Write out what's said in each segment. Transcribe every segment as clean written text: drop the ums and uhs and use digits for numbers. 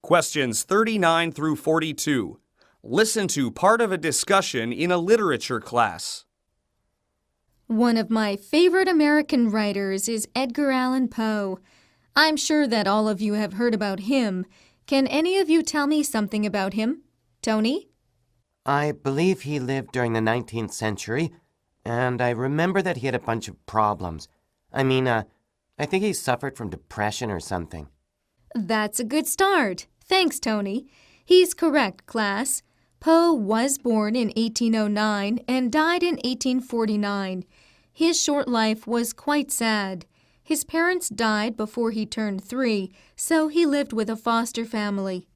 Questions 39 through 42. Listen to part of a discussion in a literature class. One of my favorite American writers is Edgar Allan Poe. I'm sure that all of you have heard about him. Can any of you tell me something about him? Tony? I believe he lived during the 19th century, and I remember that he had a bunch of problems. I think he suffered from depression or something. That's a good start. Thanks, Tony. He's correct, class. Poe was born in 1809 and died in 1849. His short life was quite sad. His parents died before he turned 3, so he lived with a foster family.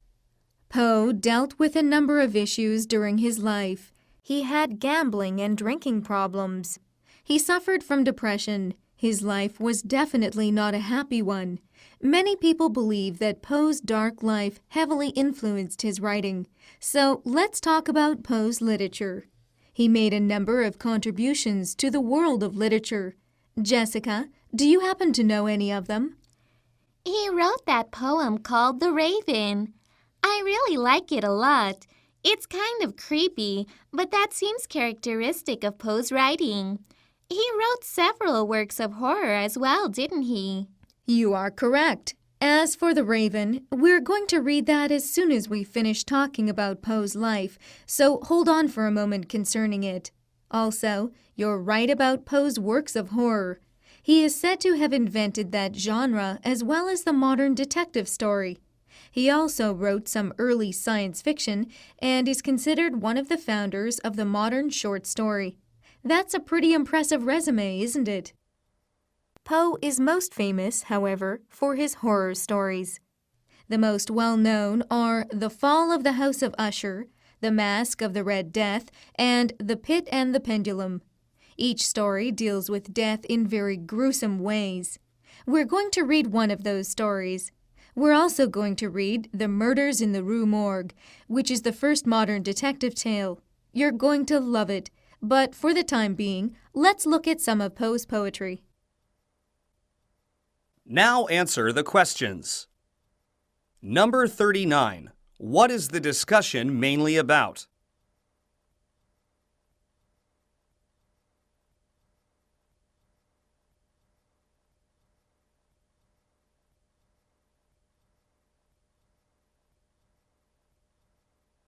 Poe dealt with a number of issues during his life. He had gambling and drinking problems. He suffered from depression. His life was definitely not a happy one. Many people believe that Poe's dark life heavily influenced his writing. So let's talk about Poe's literature. He made a number of contributions to the world of literature. Jessica, do you happen to know any of them? He wrote that poem called The Raven. I really like it a lot. It's kind of creepy, but that seems characteristic of Poe's writing. He wrote several works of horror as well, didn't he? You are correct. As for The Raven, we're going to read that as soon as we finish talking about Poe's life, so hold on for a moment concerning it. Also, you're right about Poe's works of horror. He is said to have invented that genre as well as the modern detective story. He also wrote some early science fiction and is considered one of the founders of the modern short story. That's a pretty impressive resume, isn't it? Poe is most famous, however, for his horror stories. The most well-known are The Fall of the House of Usher, The Mask of the Red Death, and The Pit and the Pendulum. Each story deals with death in very gruesome ways. We're going to read one of those stories. We're also going to read The Murders in the Rue Morgue, which is the first modern detective tale. You're going to love it, but for the time being, let's look at some of Poe's poetry. Now answer the questions. Number 39. What is the discussion mainly about?